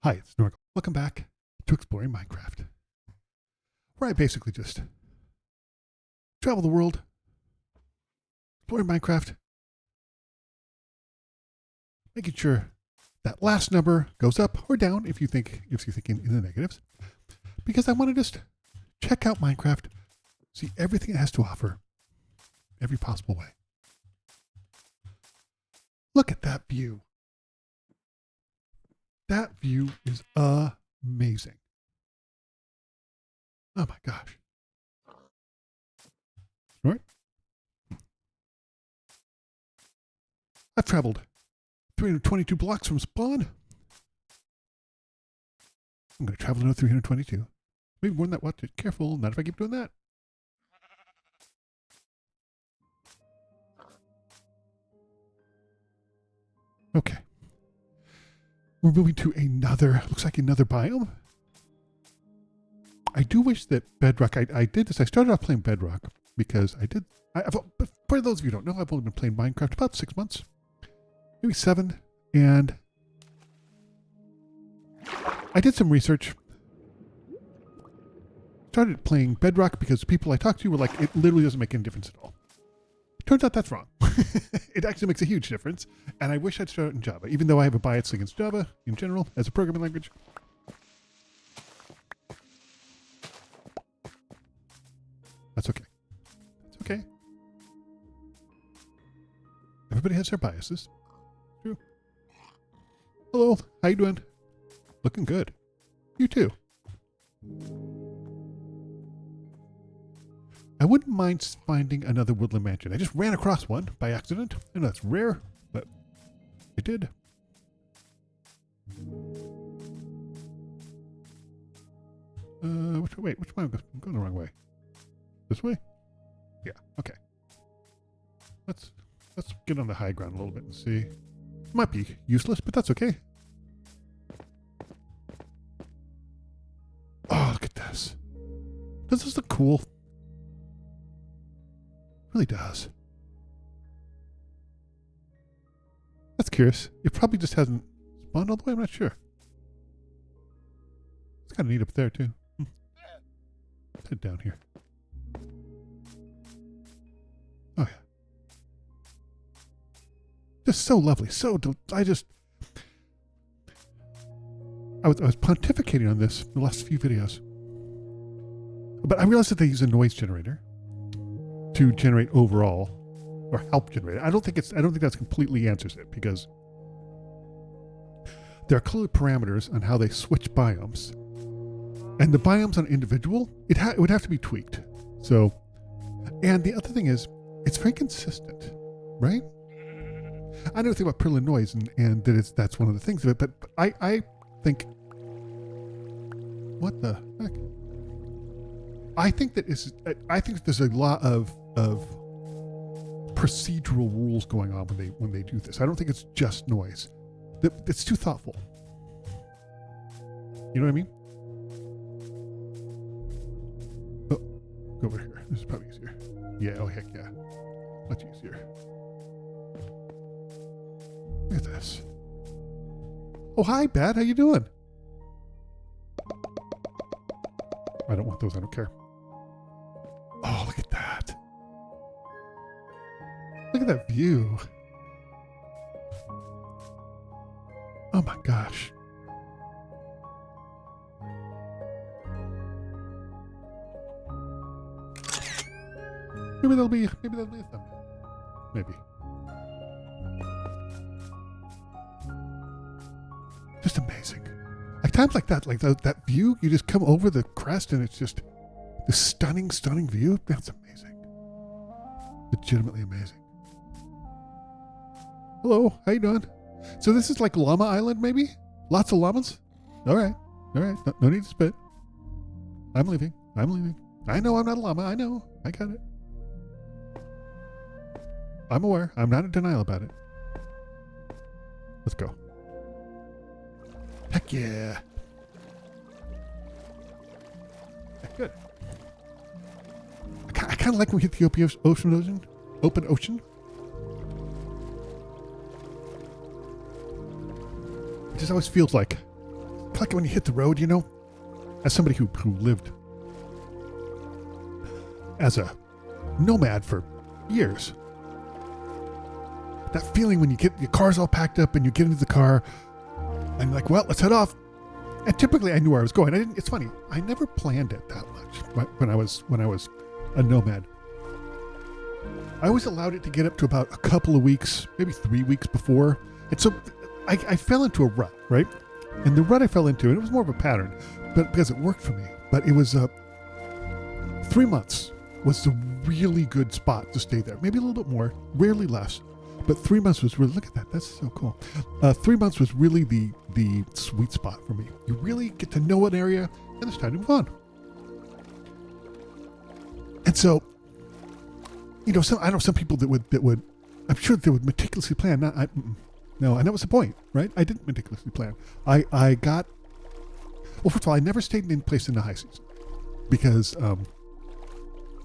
Hi, it's Snorgle. Welcome back to Exploring Minecraft, where I basically just travel the world, exploring Minecraft, making sure that last number goes up or down if you're thinking in the negatives, because I want to just check out Minecraft, see everything it has to offer, every possible way. Look at that view. That view is amazing. Oh my gosh. Snort? I've traveled 322 blocks from spawn. I'm going to travel another 322. Maybe more than that. Watch it. Careful. Not if I keep doing that. Okay. We're moving to looks like another biome. I do wish that Bedrock, I did this. I started off playing Bedrock because but for those of you who don't know, I've only been playing Minecraft about 6 months, maybe 7. And I did some research. Started playing Bedrock because the people I talked to were like, it literally doesn't make any difference at all. Turns out that's wrong. It actually makes a huge difference. And I wish I'd started in Java, even though I have a bias against Java in general as a programming language. That's okay. It's okay. Everybody has their biases. True. Hello. How you doing? Looking good. You too. I wouldn't mind finding another woodland mansion. I just ran across one by accident. I know that's rare, but I did. Which way? I'm going the wrong way. This way? Yeah, okay. Let's get on the high ground a little bit and see. Might be useless, but that's okay. Oh, look at this. Does this look cool? It really does. That's curious. It probably just hasn't spawned all the way. I'm not sure. It's kind of neat up there, too. Let's head down here. Oh, yeah. Just so lovely. I was pontificating on this in the last few videos. But I realized that they use a noise generator to generate overall, or help generate it. I don't think that's completely answers it, because there are clear parameters on how they switch biomes, and the biomes on individual, it would have to be tweaked. So, and the other thing is, it's very consistent, right? I know think about Perlin noise, and that's one of the things of it. But I think, what the heck? I think there's a lot of procedural rules going on when they do this. I don't think it's just noise. It's too thoughtful. You know what I mean? Oh, go over here. This is probably easier. Yeah. Oh heck yeah, much easier. Look at this. Oh hi, Bat. How you doing? I don't want those. I don't care. Oh, look at that. Look at that view. Oh my gosh. Maybe that'll be a thumbnail. Maybe. Just amazing. Like times like that, that view, you just come over the crest and it's just this stunning view. That's amazing. Legitimately amazing. Hello, how you doing? So this is like Llama Island, maybe? Lots of llamas? All right. No need to spit. I'm leaving. I know I'm not a llama. I know. I got it. I'm aware. I'm not in denial about it. Let's go. Heck yeah. Good. I kind of like when we hit the open ocean. It just always feels like like when you hit the road, you know, as somebody who lived as a nomad for years. That feeling when you get your car's all packed up and you get into the car and you're like, well, let's head off. And typically I knew where I was going. It's funny. I never planned it that much when I was a nomad. I always allowed it to get up to about a couple of weeks, maybe 3 weeks before. And so I fell into a rut, right? And the rut I fell into, and it was more of a pattern, but because it worked for me. But it was 3 months was the really good spot to stay there. Maybe a little bit more, rarely less. But 3 months was really, look at that, that's so cool. 3 months was really the sweet spot for me. You really get to know an area, and it's time to move on. And so, you know, I know some people that would, I'm sure they would meticulously plan. No, and that was the point, right? I didn't meticulously plan. I got, well, first of all, I never stayed in any place in the high season because I'm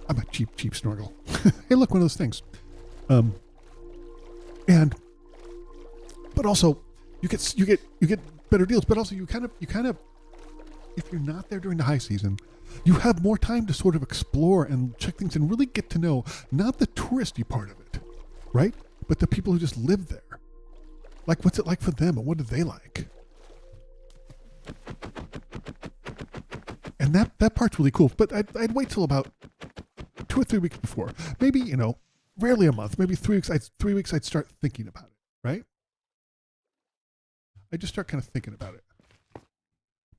a cheap Snorgle. Hey, look, one of those things. But also you get better deals, but also you kind of, if you're not there during the high season, you have more time to sort of explore and check things and really get to know, not the touristy part of it, right? But the people who just live there. Like, what's it like for them and what do they like? And that part's really cool. But I'd wait till about 2 or 3 weeks before. Maybe, you know, rarely a month, maybe 3 weeks. 3 weeks I'd start thinking about it, right? I just start kind of thinking about it.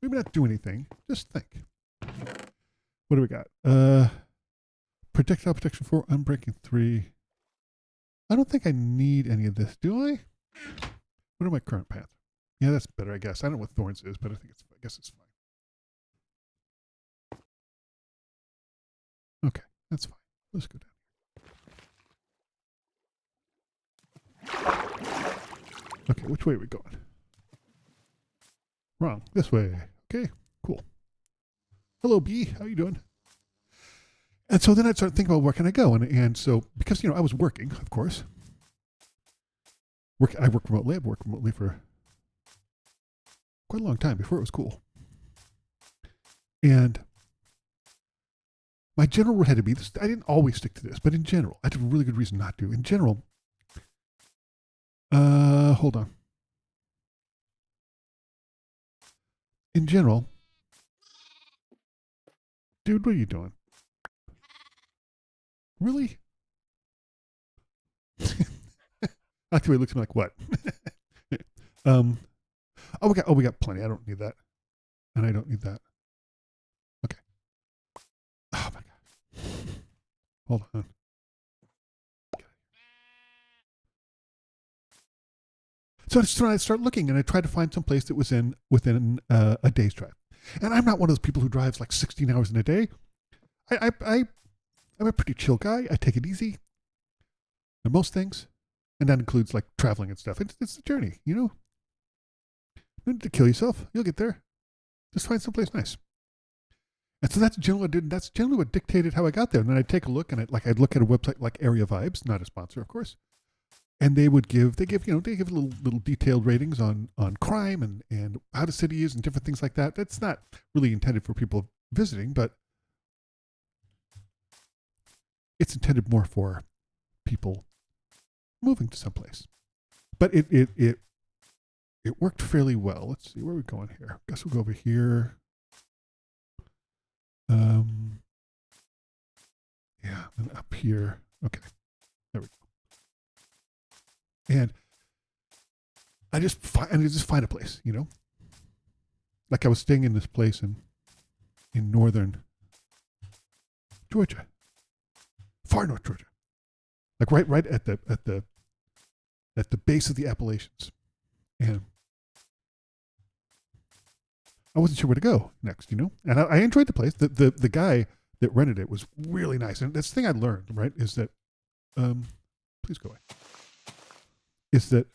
Maybe not do anything, just think. What do we got? Projectile protection 4, unbreaking 3. I don't think I need any of this, do I? What are my current paths? Yeah, that's better, I guess. I don't know what thorns is, but I guess it's fine. Okay, that's fine. Let's go down. Okay, which way are we going? Wrong. This way. Okay, cool. Hello, B. How you doing? And so then I'd start thinking about where can I go? And so, because, you know, I was working, of course. I work remotely. I've worked remotely for quite a long time before it was cool. And my general rule had to be this. I didn't always stick to this, but in general, I had a really good reason not to. In general, hold on. In general, dude, what are you doing? Really? Actually, it looks like what? We got plenty. I don't need that, and I don't need that. Okay. Oh my god. Hold on. So I start looking, and I try to find some place that was within a day's drive. And I'm not one of those people who drives like 16 hours in a day. I'm a pretty chill guy. I take it easy. And most things. And that includes like traveling and stuff. It's the journey, you know? You don't need to kill yourself. You'll get there. Just find someplace nice. And so that's generally what I did. That's generally what dictated how I got there. And then I'd take a look, and I'd look at a website like Area Vibes, not a sponsor, of course. And they give little detailed ratings on crime and how the city is and different things like that. That's not really intended for people visiting, but it's intended more for people moving to someplace. But it worked fairly well. Let's see, where are we going here? Guess we'll go over here. Yeah, and up here. Okay, there we go. And I just find a place, you know. Like I was staying in this place in northern Georgia, far north Georgia, like right at the base of the Appalachians, and I wasn't sure where to go next, you know. And I enjoyed the place. The guy that rented it was really nice, and that's the thing I learned, right, is that, please go away. Is that,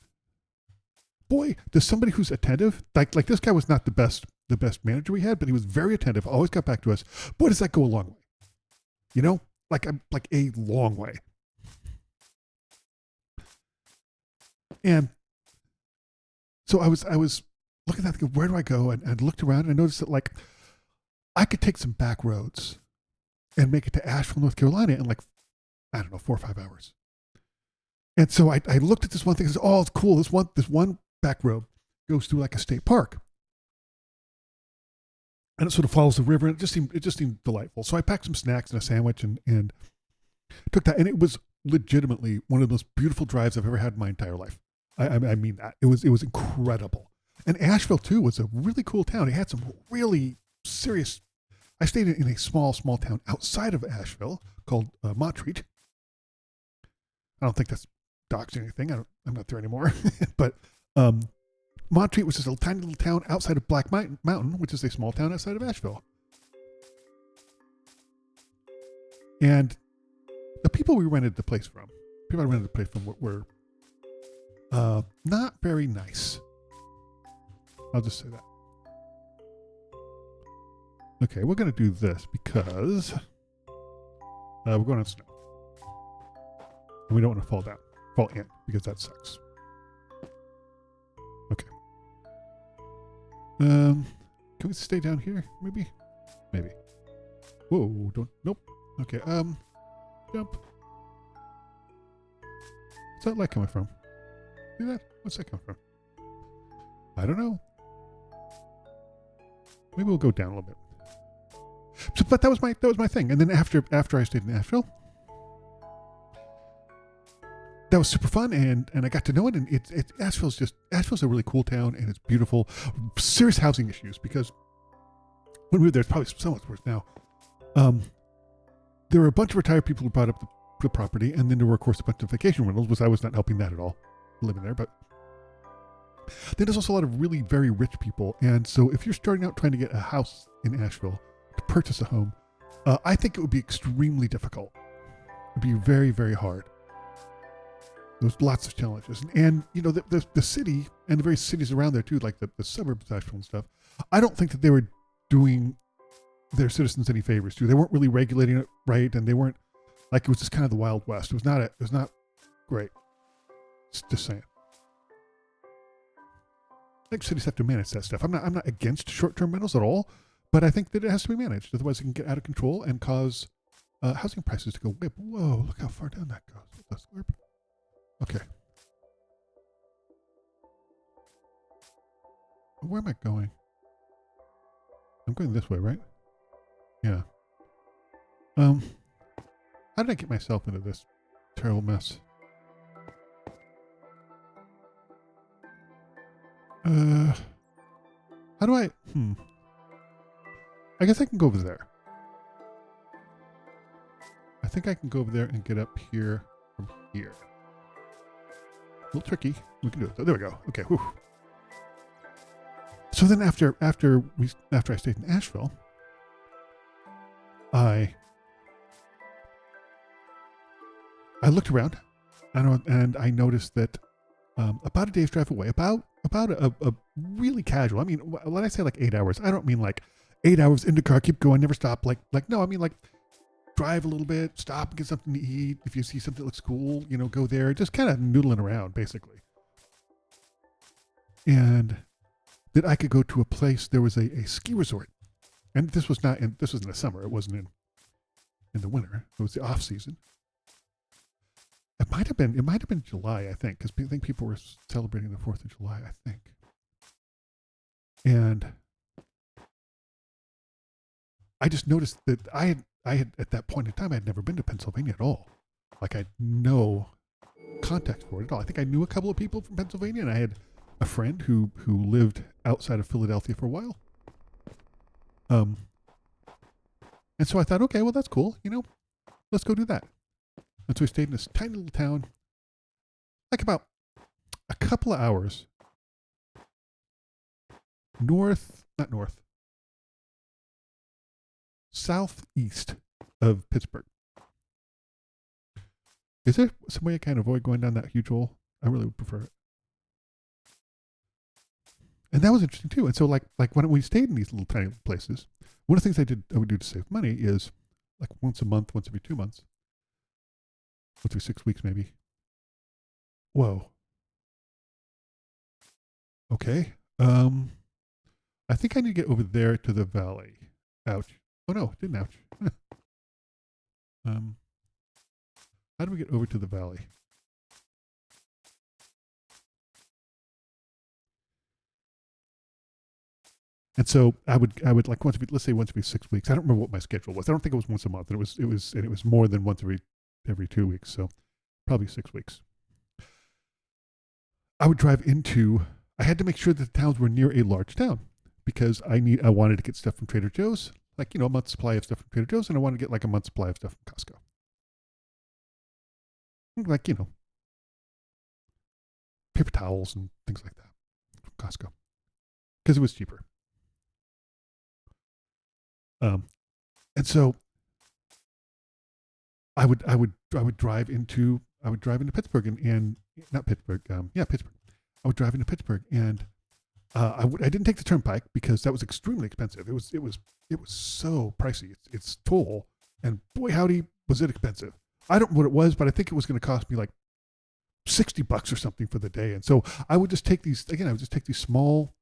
boy, does somebody who's attentive, like this guy was not the best manager we had, but he was very attentive, always got back to us. Boy, does that go a long way, you know, like a long way. And so I was looking at that, where do I go? And looked around and I noticed that like I could take some back roads and make it to Asheville, North Carolina in like, I don't know, 4 or 5 hours. And so I looked at this one thing and said, oh, it's cool. This one back road goes through like a state park. And it sort of follows the river, and it just seemed delightful. So I packed some snacks and a sandwich and took that, and it was legitimately one of the most beautiful drives I've ever had in my entire life. I mean that. It was incredible. And Asheville too was a really cool town. It had some really serious. I stayed in a small town outside of Asheville called Montreat. I don't think that's doxing anything. I'm not there anymore. But Montreat was just a tiny little town outside of Black Mountain, which is a small town outside of Asheville. And the people we rented the place from, were not very nice. I'll just say that. Okay, we're going to do this because we're going on snow. And we don't want to fall in, because that sucks. Okay. Can we stay down here? Maybe. Whoa! Nope. Okay. Jump. What's that light coming from? See that? What's that coming from? I don't know. Maybe we'll go down a little bit. So, but that was my thing. And then after I stayed in Asheville, that was super fun, and I got to know it. And Asheville's a really cool town, and it's beautiful. Serious housing issues, because when we were there, it's probably so much worse now. There were a bunch of retired people who bought up the property, and then there were, of course, a bunch of vacation rentals, which I was not helping that at all, living there. But then there's also a lot of really very rich people, and so if you're starting out trying to get a house in Asheville to purchase a home, I think it would be extremely difficult. It'd be very, very hard. There's lots of challenges, and you know the city and the various cities around there too, like the suburbs of Asheville and stuff. I don't think that they were doing their citizens any favors too. They weren't really regulating it right, and they weren't, like, it was just kind of the Wild West. It was not great. Just saying. I think cities have to manage that stuff. I'm not against short-term rentals at all, but I think that it has to be managed. Otherwise, it can get out of control and cause housing prices to go way. Whoa! Look how far down that goes. Okay. Where am I going? I'm going this way, right? Yeah. How did I get myself into this terrible mess? How do I? I guess I can go over there. I think I can go over there and get up here from here. A little tricky. We can do it. So there we go. Okay. Whew. So then after I stayed in Asheville, I looked around, and I noticed that about a day's drive away, about a really casual. I mean, when I say like 8 hours, I don't mean like 8 hours in the car, keep going, never stop. Like no, I mean like drive a little bit, stop and get something to eat. If you see something that looks cool, go there. Just kind of noodling around, basically. And that I could go to a place. There was a ski resort, and this was in the summer. It wasn't in the winter. It was the off season. It might have been July, I think, because I think people were celebrating the 4th of July, I think. And I just noticed that I had at that point in time, I had never been to Pennsylvania at all. Like, I had no context for it at all. I think I knew a couple of people from Pennsylvania, and I had a friend who lived outside of Philadelphia for a while. And so I thought, okay, well, that's cool. Let's go do that. And so we stayed in this tiny little town, like about a couple of hours southeast of Pittsburgh. Is there some way I can avoid going down that huge hole? I really would prefer it. And that was interesting too. And so like when we stayed in these little tiny places, one of the things I would do to save money is like once a month, once every 2 months, once every 6 weeks maybe. Whoa. Okay. I think I need to get over there to the valley. Ouch. Oh no, it didn't ouch. How do we get over to the valley? And so I would like let's say once every 6 weeks. I don't remember what my schedule was. I don't think it was once a month. And it was more than once every 2 weeks. So probably 6 weeks. I would drive into. I had to make sure that the towns were near a large town because I wanted to get stuff from Trader Joe's, like a month's supply of stuff from Trader Joe's, and I wanted to get like a month's supply of stuff from Costco. Like paper towels and things like that from Costco because it was cheaper. And so I would drive into Pittsburgh and not Pittsburgh, Pittsburgh. I would drive into Pittsburgh and I didn't take the turnpike because that was extremely expensive. It was so pricey. It's toll, and boy howdy was it expensive. I don't know what it was, but I think it was going to cost me like $60 or something for the day. And so I would just take these small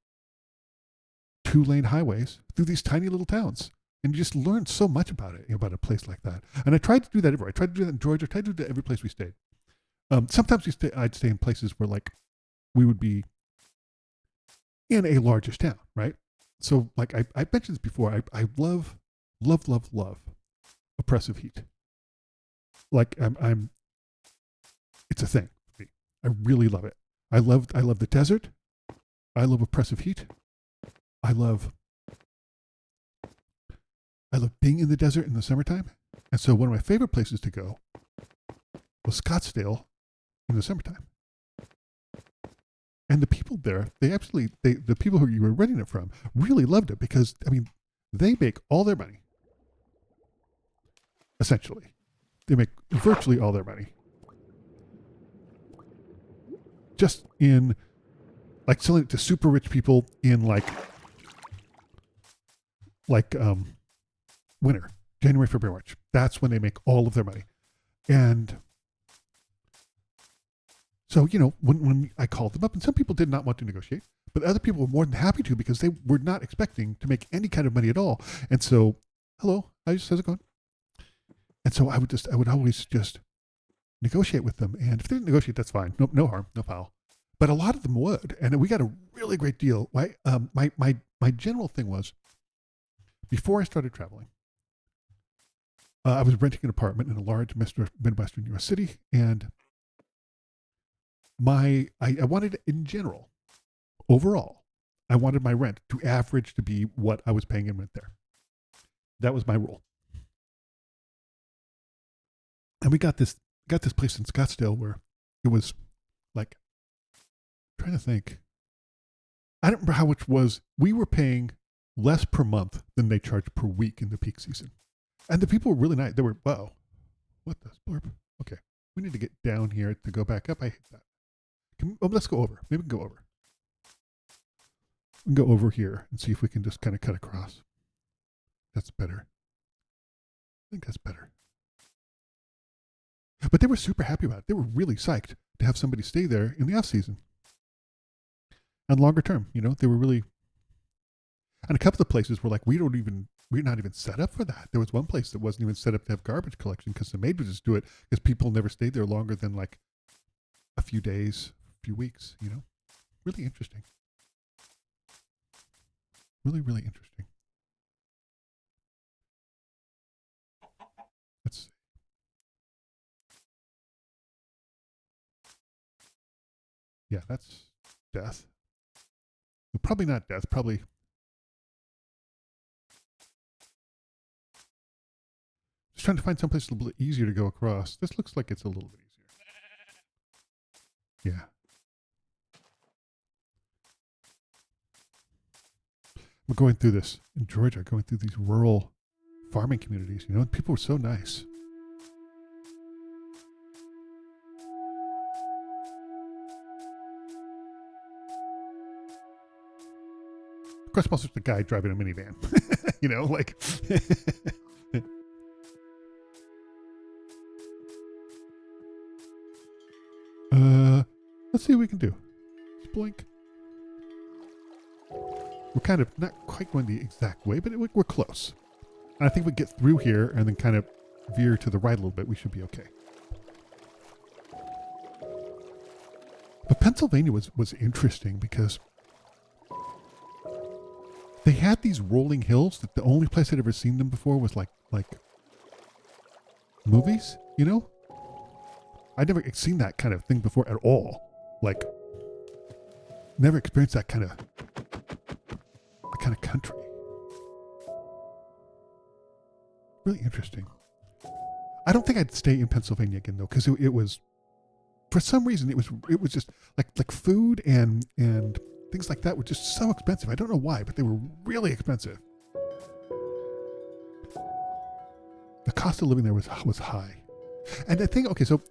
2-lane highways through these tiny little towns. And you just learn so much about it, about a place like that. And I tried to do that everywhere. I tried to do that in Georgia. I tried to do that every place we stayed. Sometimes I'd stay in places where like we would be in a largish town, right? So like I mentioned this before. I love oppressive heat. Like it's a thing for me. I really love it. I love the desert. I love oppressive heat. I love being in the desert in the summertime. And so one of my favorite places to go was Scottsdale in the summertime. And the people there, the people who you were renting it from really loved it because, I mean, they make all their money. Essentially. They make virtually all their money. Just in, like, selling it to super rich people in, winter, January, February, March. That's when they make all of their money. And so, when I called them up, and some people did not want to negotiate, but other people were more than happy to because they were not expecting to make any kind of money at all. And so, hello, how's it going? And so I would always just negotiate with them. And if they didn't negotiate, that's fine. No harm, no foul. But a lot of them would. And we got a really great deal. My general thing was, before I started traveling, I was renting an apartment in a large Midwestern U.S. city, and I wanted, in general, overall, I wanted my rent to average to be what I was paying in rent there. That was my rule. And we got this place in Scottsdale where it was like, I'm trying to think. I don't remember how much was. We were paying less per month than they charged per week in the peak season. And the people were really nice. They were, wow, what the blurb? Okay, we need to get down here to go back up. I hate that. Let's go over. Maybe we can go over. We can go over here and see if we can just kind of cut across. That's better. I think that's better. But they were super happy about it. They were really psyched to have somebody stay there in the off season. And longer term, they were really. And a couple of places were like, we're not even set up for that. There was one place that wasn't even set up to have garbage collection because the maid would just do it because people never stayed there longer than like a few days, a few weeks, Really interesting. Really, really interesting. Let's see. Yeah, that's death. Well, probably not death, probably. Just trying to find someplace a little bit easier to go across. This looks like it's a little bit easier. Yeah. We're going through this in Georgia, going through these rural farming communities, and people were so nice. Of course, also the guy driving a minivan, like. Let's see what we can do. Blink. We're kind of not quite going the exact way, but we're close. And I think we get through here and then kind of veer to the right a little bit, we should be okay. But Pennsylvania was interesting because they had these rolling hills that the only place I'd ever seen them before was like movies, you know? I'd never seen that kind of thing before at all. Like, never experienced that kind of country. Really interesting. I don't think I'd stay in Pennsylvania again though, because it was, for some reason, it was just like food and things like that were just so expensive. I don't know why, but they were really expensive. The cost of living there was high. And I think, okay, so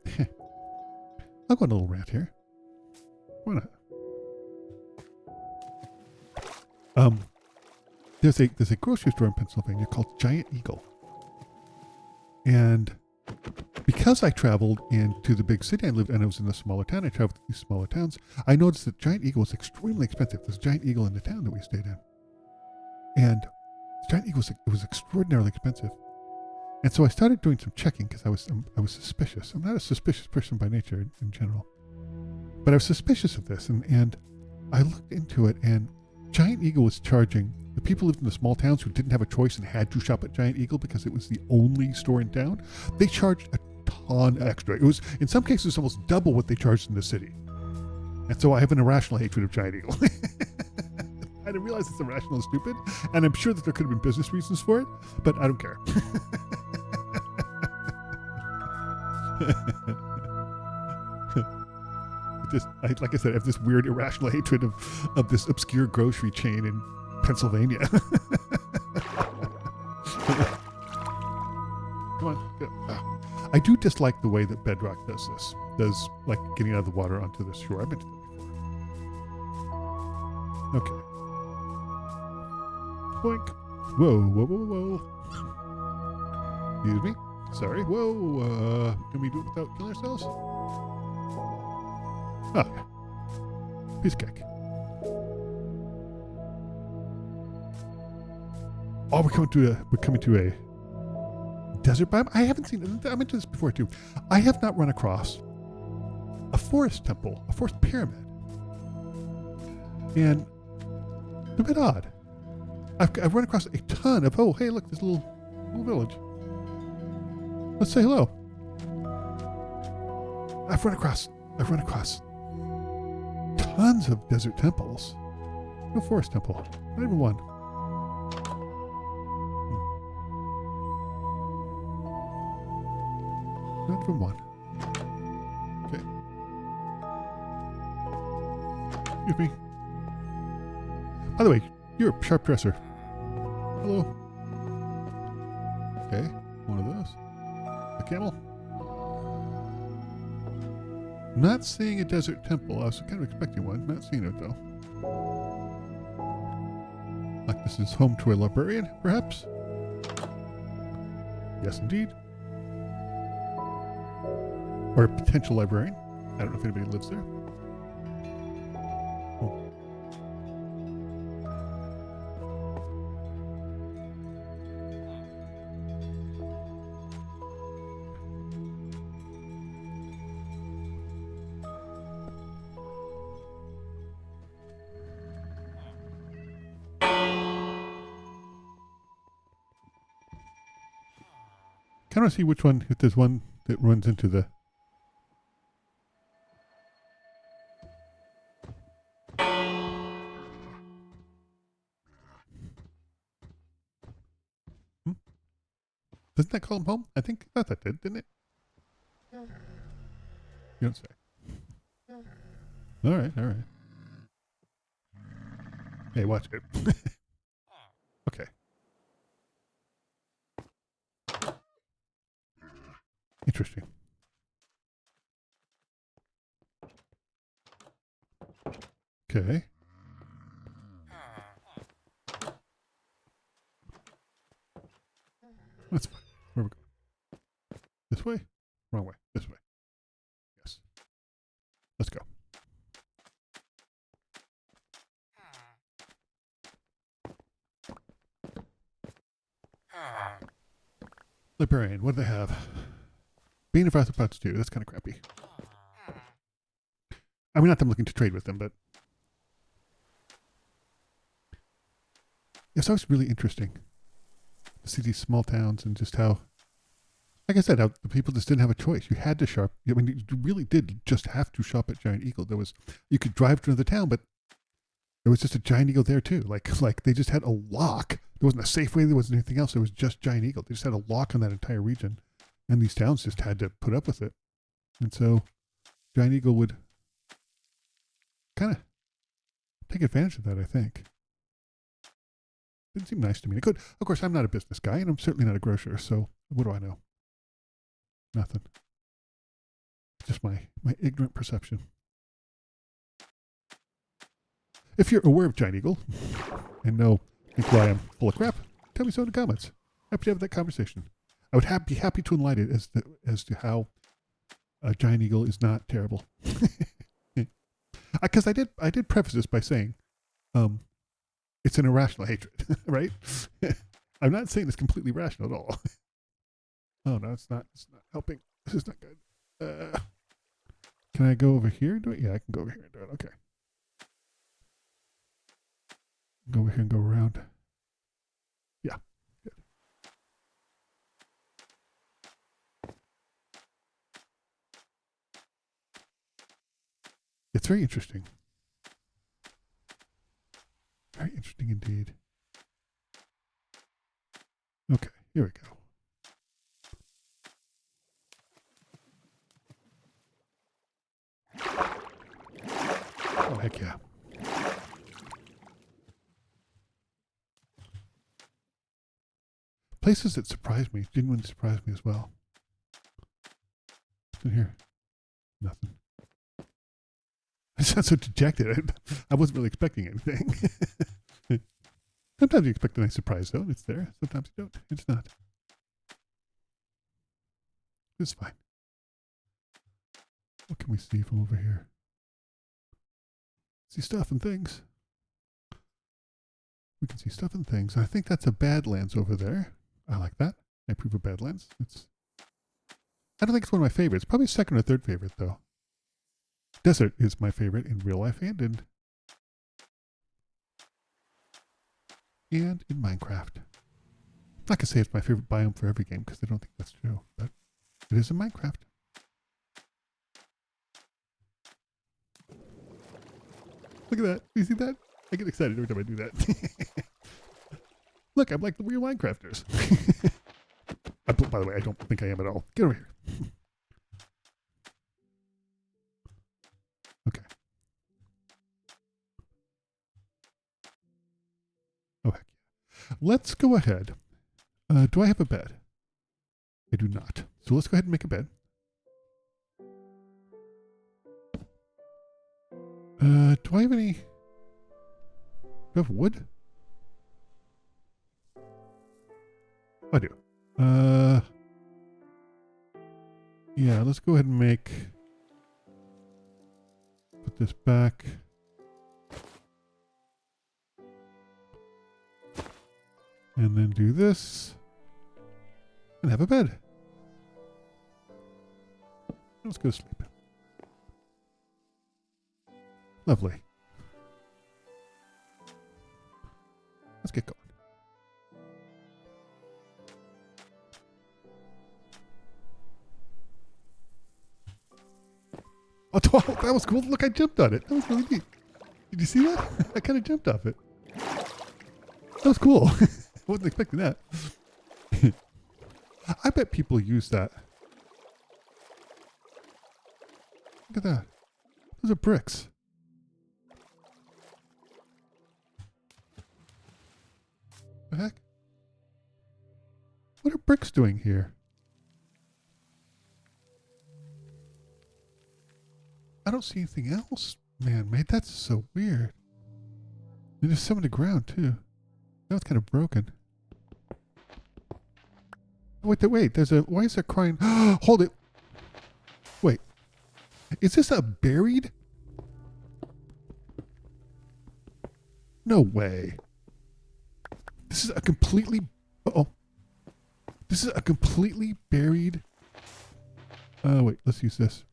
I'll go on a little rant here. Why not? There's a grocery store in Pennsylvania called Giant Eagle. And because I traveled into the big city, I was in a smaller town, I traveled to these smaller towns, I noticed that Giant Eagle was extremely expensive. There's a Giant Eagle in the town that we stayed in. And Giant Eagle was extraordinarily expensive. And so I started doing some checking because I was suspicious. I'm not a suspicious person by nature in general. But I was suspicious of this, and I looked into it, and Giant Eagle was charging the people who lived in the small towns who didn't have a choice and had to shop at Giant Eagle because it was the only store in town. They charged a ton extra. It was, in some cases, almost double what they charged in the city. And so I have an irrational hatred of Giant Eagle. I didn't realize it's irrational and stupid, and I'm sure that there could have been business reasons for it, but I don't care. Like I said, I have this weird irrational hatred of this obscure grocery chain in Pennsylvania. Come on, go. I do dislike the way that Bedrock does this. Does like getting out of the water onto the shore. I've been to that before. Okay. Boink. Whoa, whoa, whoa, whoa. Excuse me. Sorry. Whoa. Can we do it without killing ourselves? Oh, yeah. Piece of cake. Oh, we're coming to a desert biome. I haven't seen. I mentioned this before too. I have not run across a forest temple, a forest pyramid, and it's a bit odd. I've run across a ton of. Oh, hey, look, this little village. Let's say hello. I've run across tons of desert temples. No forest temple. Not even one. Not even one. Okay. Excuse me. By the way, you're a sharp dresser. Hello. Okay, one of those. A camel. Not seeing a desert temple. I was kind of expecting one. Not seeing it though. Like this is home to a librarian, perhaps? Yes, indeed. Or a potential librarian. I don't know if anybody lives there. Oh. Kind of see which one, if there's one that runs into the... Doesn't that call him home? I thought that did, didn't it? You don't say. All right. Hey, watch it. Okay. Interesting. Okay. That's fine. Where we go? This way? Wrong way. This way. Yes. Let's go. Librarian, what do they have? Bean of arthropods 2. That's kind of crappy. I mean, not that I'm looking to trade with them, but it's always really interesting to see these small towns and just how, like I said, how the people just didn't have a choice. You had to shop. I mean, you really did just have to shop at Giant Eagle. You could drive to another town, but there was just a Giant Eagle there too. Like they just had a lock. There wasn't a Safeway. There wasn't anything else. There was just Giant Eagle. They just had a lock on that entire region, and these towns just had to put up with it. And so, Giant Eagle would kind of take advantage of that, I think. Didn't seem nice to me. It could. Of course, I'm not a business guy, and I'm certainly not a grocer, so what do I know? Nothing. Just my ignorant perception. If you're aware of Giant Eagle and think why I'm full of crap, tell me so in the comments. Happy to have that conversation. I would be happy to enlighten it as to how Giant Eagle is not terrible. Because I did preface this by saying, it's an irrational hatred, right? I'm not saying it's completely rational at all. Oh no, it's not helping. This is not good. Can I go over here and do it? Yeah, I can go over here and do it. Okay. Go over here and go around. Yeah. Good. It's very interesting. Very interesting indeed. Okay, here we go. Oh, heck yeah. Places that surprised me, genuinely surprised me as well. What's in here? Nothing. I sound so dejected. I wasn't really expecting anything. Sometimes you expect a nice surprise, though, and it's there. Sometimes you don't. It's not. It's fine. What can we see from over here? See stuff and things. We can see stuff and things. I think that's a Badlands over there. I like that. I approve of Badlands. I don't think it's one of my favorites. Probably second or third favorite, though. Desert is my favorite in real life and in Minecraft. I'm not going to say it's my favorite biome for every game because I don't think that's true, but it is in Minecraft. Look at that. You see that? I get excited every time I do that. Look, I'm like the real Minecrafters. By the way, I don't think I am at all. Get over here. Okay. Oh, heck yeah. Let's go ahead. Do I have a bed? I do not. So let's go ahead and make a bed. Do I have any... Do I have wood? I do. Yeah, let's go ahead and put this back. And then do this. And have a bed. Let's go to sleep. Lovely. Let's get going. Oh, that was cool. Look, I jumped on it. That was really neat. Did you see that? I kind of jumped off it. That was cool. I wasn't expecting that. I bet people use that. Look at that. Those are bricks. The heck? What are bricks doing here? I don't see anything else. Man, mate, that's so weird. And there's some on the ground, too. That was kind of broken. Wait, there's a... Why is there crying? Hold it. Wait. Is this a buried? No way. This is a completely... Uh-oh. This is a completely buried. Oh, wait, let's use this.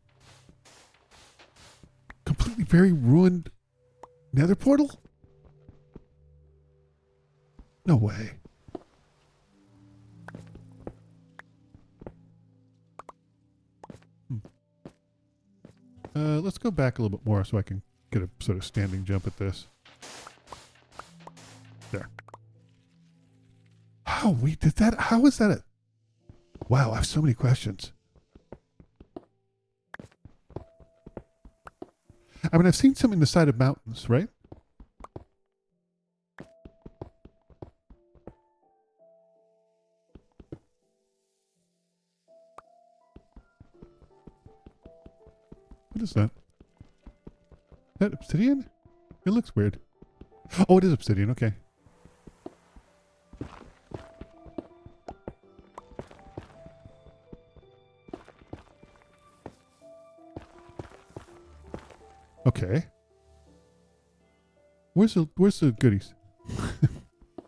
Completely very ruined nether portal? No way. Let's go back a little bit more so I can get a sort of standing jump at this. There. How we did that? How is that a... Wow, I have so many questions. I mean, I've seen some in the side of mountains, right? What is that? Is that obsidian? It looks weird. Oh, it is obsidian. Okay. Okay. Where's the goodies?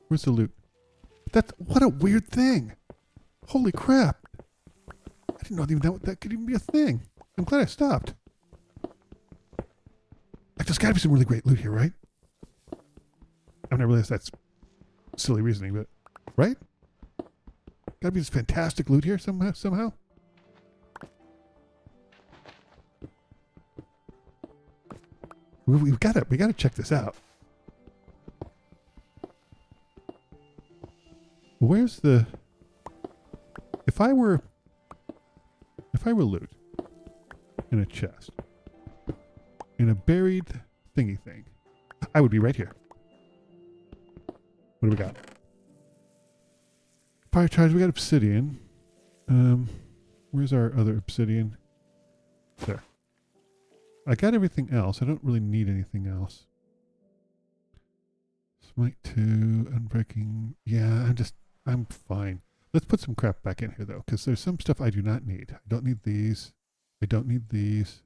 Where's the loot? That's what a weird thing. Holy crap. I didn't know even that could even be a thing. I'm glad I stopped. Like, there's got to be some really great loot here, right? I mean, I realize that's silly reasoning, but right? Got to be this fantastic loot here somehow. We gotta check this out. Where's the... If I were loot in a chest, in a buried thingy thing, I would be right here. What do we got? Fire charge, we got obsidian. Where's our other obsidian? There. I got everything else. I don't really need anything else. Smite 2, unbreaking. Yeah, I'm fine. Let's put some crap back in here, though, because there's some stuff I do not need. I don't need these. I don't need these.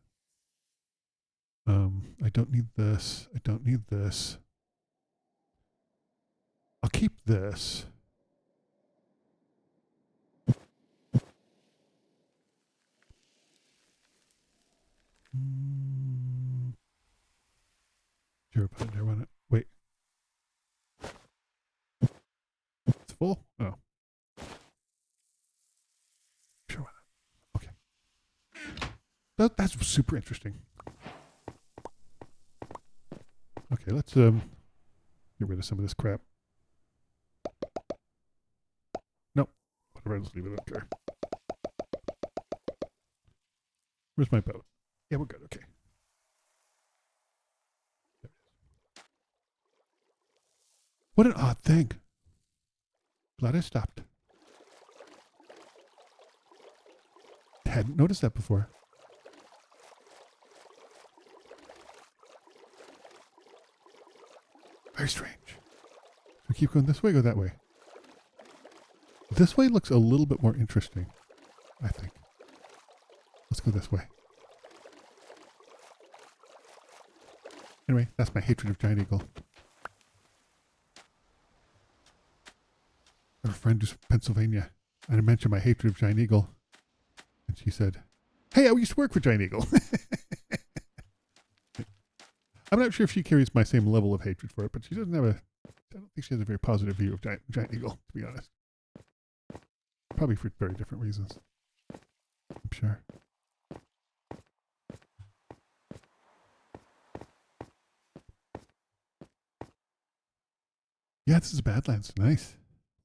I don't need this. I don't need this. I'll keep this. Sure, put it there, why not? Wait. It's full? Oh. Sure, why not? Okay. That's super interesting. Okay, let's get rid of some of this crap. Nope. Whatever, let's leave it. I don't care. Where's my boat? Yeah, we're good. Okay. What an odd thing. Glad I stopped. Hadn't noticed that before. Very strange. We keep going this way, go that way. This way looks a little bit more interesting, I think. Let's go this way. Anyway, that's my hatred of giant eagle. I have a friend who's from Pennsylvania, and I mentioned my hatred of giant eagle. And she said, "Hey, I used to work for Giant Eagle." I'm not sure if she carries my same level of hatred for it, but she doesn't have I don't think she has a very positive view of Giant Eagle, to be honest. Probably for very different reasons. I'm sure. Yeah, this is Badlands. Nice.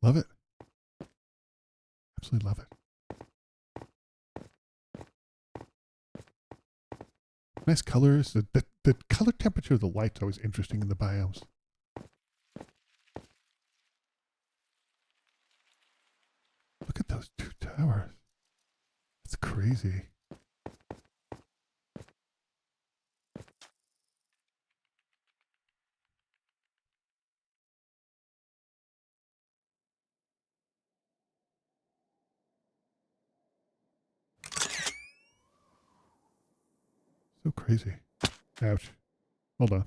Love it. Absolutely love it. Nice colors. The color temperature of the light's always interesting in the biomes. Look at those two towers. That's crazy. So crazy. Ouch. Hold on.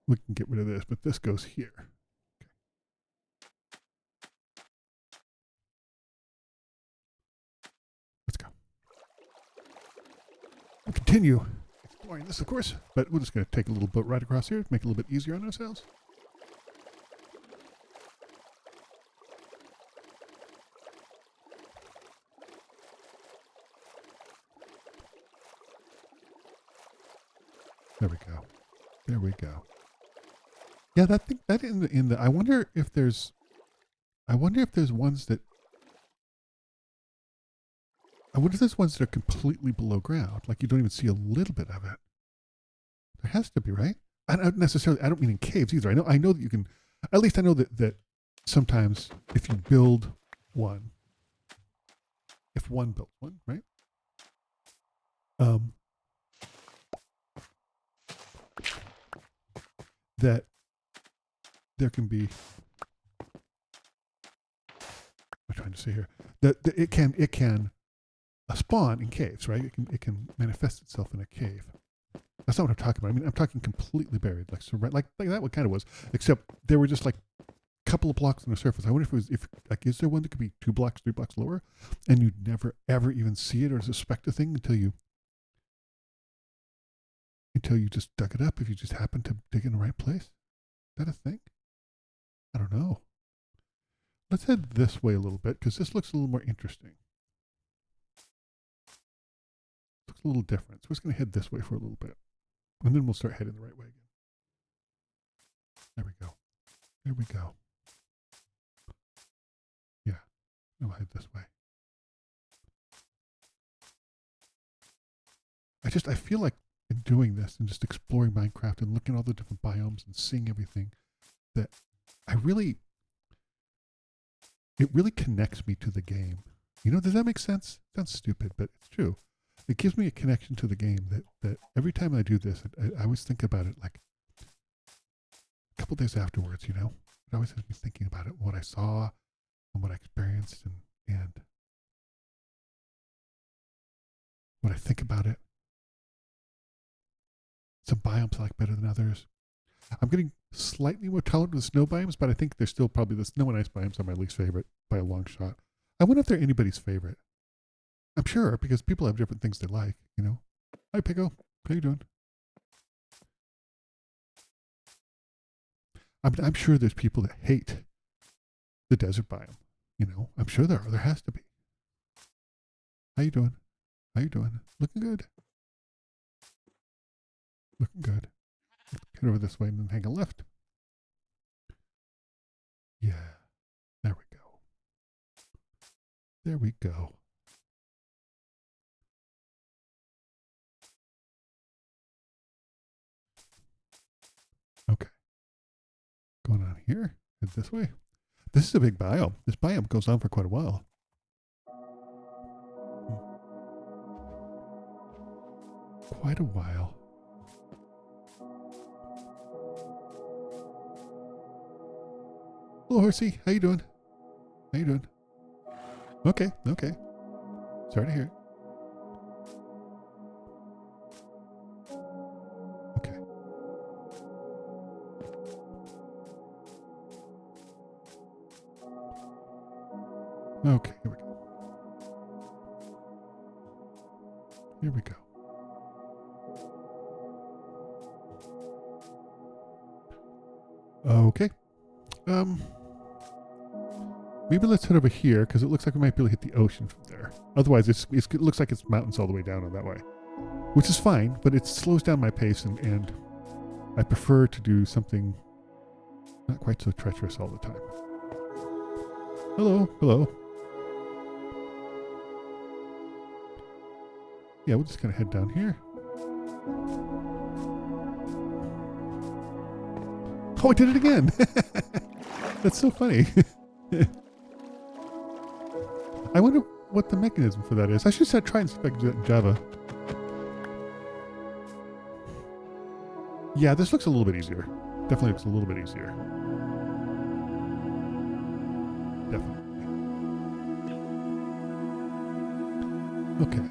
We can get rid of this, but this goes here. continue exploring this, of course, but we're just going to take a little boat ride across here to make it a little bit easier on ourselves. There we go. There we go. Yeah, that in the I wonder if there's ones that are completely below ground, like you don't even see a little bit of it. There has to be, right? I don't mean in caves either. I know that you can, at least I know that sometimes if you build one, if one built one, right? That there can be, I'm trying to say here, that it can spawn in caves, right? It can manifest itself in a cave. That's not what I'm talking about. I mean, I'm talking completely buried, like that what kind of was, except there were just like a couple of blocks on the surface. I wonder is there one that could be 2 blocks, 3 blocks lower, and you'd never ever even see it or suspect a thing until you just dug it up, if you just happen to dig in the right place? Is that a thing? I don't know. Let's head this way a little bit, because this looks a little more interesting. Looks a little different. So we're just going to head this way for a little bit. And then we'll start heading the right way again. There we go. There we go. Yeah. We'll head this way. I feel like in doing this and just exploring Minecraft and looking at all the different biomes and seeing everything, that it really connects me to the game. You know, does that make sense? It sounds stupid, but it's true. It gives me a connection to the game that every time I do this, I always think about it like a couple days afterwards, you know? It always has me thinking about it, what I saw and what I experienced and what I think about it. Some biomes I like better than others. I'm getting slightly more tolerant to the snow biomes, but I think they're still probably the snow and ice biomes are my least favorite by a long shot. I wonder if they're anybody's favorite. I'm sure, because people have different things they like, you know. Hi, Pico. How you doing? I'm sure there's people that hate the desert biome, you know. I'm sure there are. There has to be. How you doing? How you doing? Looking good. Looking good. Let's get over this way and then hang a left. Yeah. There we go. There we go. Okay. Going on here. Head this way. This is a big biome. This biome goes on for quite a while. Quite a while. Hello, horsey. How you doing? How you doing? Okay, okay. Sorry to hear. Okay. Okay, here we go. Here we go. Okay. Maybe let's head over here, because it looks like we might be able to hit the ocean from there. Otherwise, it looks like it's mountains all the way down on that way. Which is fine, but it slows down my pace, and I prefer to do something not quite so treacherous all the time. Hello, hello. Yeah, we'll just kind of head down here. Oh, I did it again! That's so funny. I wonder what the mechanism for that is. I should try and see if I can do that in Java. Yeah, this looks a little bit easier. Definitely looks a little bit easier. Definitely. Okay.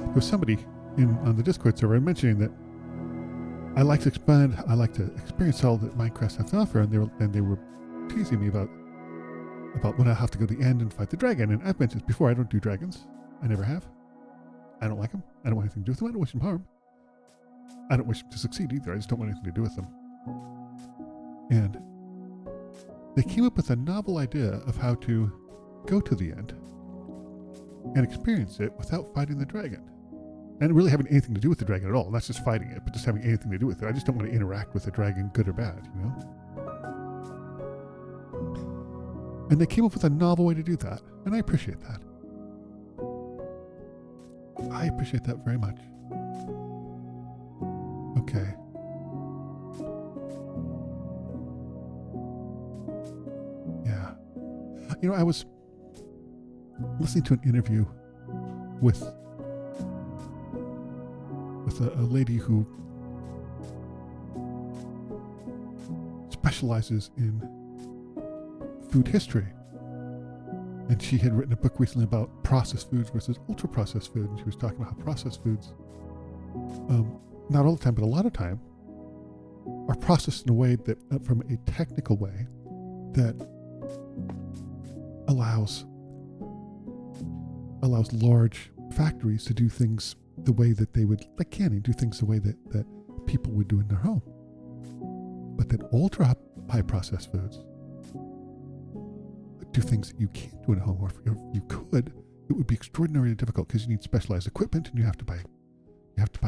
There was somebody on the Discord server mentioning that I like to experience all that Minecraft has to offer, and they were teasing me about about when I have to go to the end and fight the dragon. And I've mentioned this before, I don't do dragons. I never have. I don't like them. I don't want anything to do with them. I don't wish them harm. I don't wish them to succeed either. I just don't want anything to do with them. And they came up with a novel idea of how to go to the end and experience it without fighting the dragon. And really having anything to do with the dragon at all. Not just fighting it, but just having anything to do with it. I just don't want to interact with the dragon, good or bad, you know? And they came up with a novel way to do that. And I appreciate that. I appreciate that very much. Okay. Yeah. You know, I was listening to an interview with a lady who specializes in food history. And she had written a book recently about processed foods versus ultra-processed food. And she was talking about how processed foods, not all the time, but a lot of time, are processed in a way that, from a technical way, that allows large factories to do things the way that they would, like canning, do things the way that people would do in their home. But that ultra high processed foods do things that you can't do at home, or if you could, it would be extraordinarily difficult because you need specialized equipment and you have to buy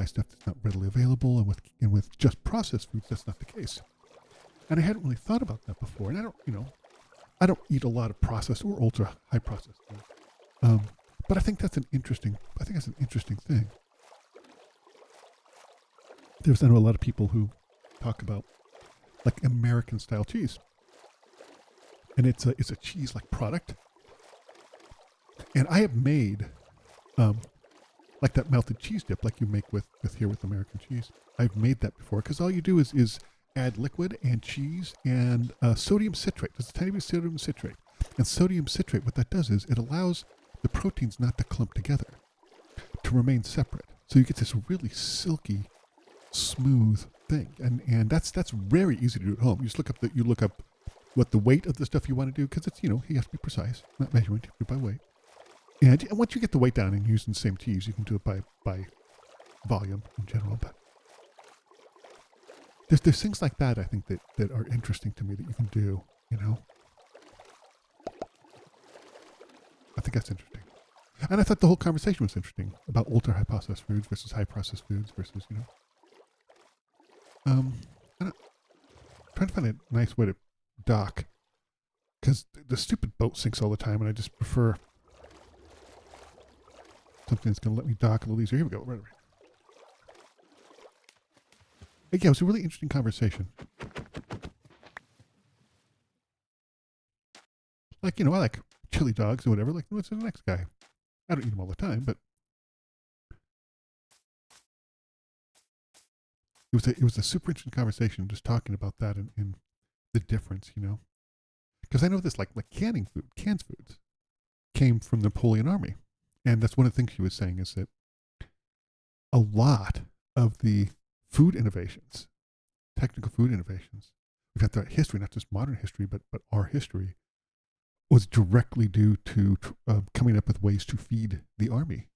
stuff that's not readily available, and with just processed foods that's not the case. And I hadn't really thought about that before, and I don't eat a lot of processed or ultra high processed food. But I think that's an interesting thing. I know a lot of people who talk about like American style cheese. And it's a cheese like product. And I have made like that melted cheese dip like you make with American cheese. I've made that before because all you do is add liquid and cheese and sodium citrate. There's a tiny bit of sodium citrate. And sodium citrate, what that does is it allows the proteins not to clump together, to remain separate. So you get this really silky, smooth thing. And that's very easy to do at home. You just look up what the weight of the stuff you want to do, because it's, you have to be precise, not measurement, you have to do it by weight. And once you get the weight down and using the same cheese, you can do it by volume in general. But there's things like that I think that are interesting to me that you can do, I think that's interesting. And I thought the whole conversation was interesting about ultra high processed foods versus high processed foods versus, I'm trying to find a nice way to dock, because the stupid boat sinks all the time and I just prefer something that's going to let me dock a little easier. Here we go. Right. Yeah, it was a really interesting conversation. Like, I like chili dogs or whatever. Like, what's the next guy? I don't eat them all the time, but it was a super interesting conversation just talking about that and the difference, because I know this like canned foods came from the Napoleon Army. And that's one of the things she was saying is that a lot of the food innovations, technical food innovations, we've had throughout history, not just modern history, but our history, was directly due to coming up with ways to feed the army,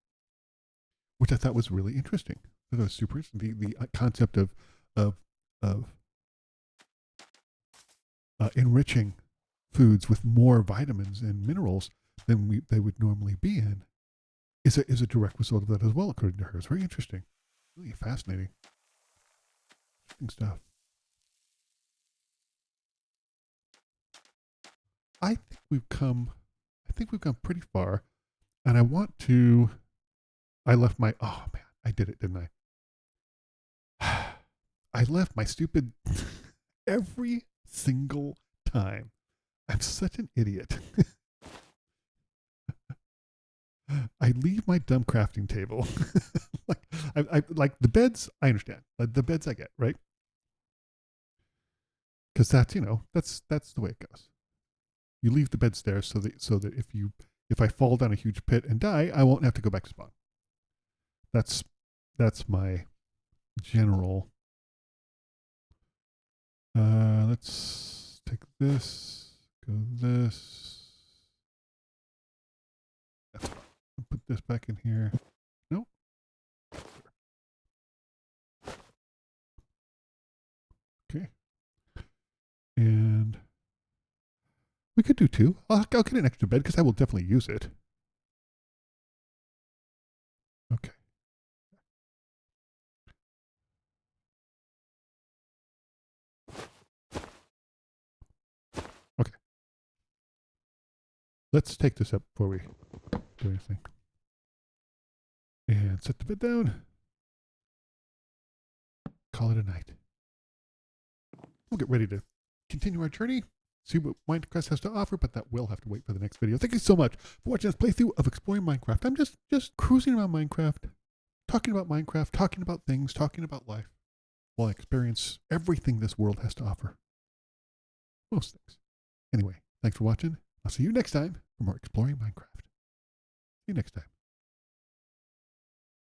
which I thought was really interesting. That was super interesting. The concept of enriching foods with more vitamins and minerals than they would normally be in is a direct result of that as well, according to her. It's very interesting, really fascinating, interesting stuff. I think we've come pretty far, and I left my, oh man, I did it, didn't I? I left my stupid, every single time. I'm such an idiot. I leave my dumb crafting table. I like the beds, I understand. The beds I get, right? Because that's the way it goes. You leave the beds there so that if I fall down a huge pit and die, I won't have to go back to spawn. That's my general. Let's take this, go this. put this back in here. Nope. Okay. And we could do 2. I'll get an extra bed because I will definitely use it. Okay. Okay. Let's take this up before we do anything. And set the bed down. Call it a night. We'll get ready to continue our journey, see what Minecraft has to offer, but that will have to wait for the next video. Thank you so much for watching this playthrough of Exploring Minecraft. I'm just cruising around Minecraft, talking about things, talking about life, while I experience everything this world has to offer. Most things. Anyway, thanks for watching. I'll see you next time for more Exploring Minecraft. See you next time.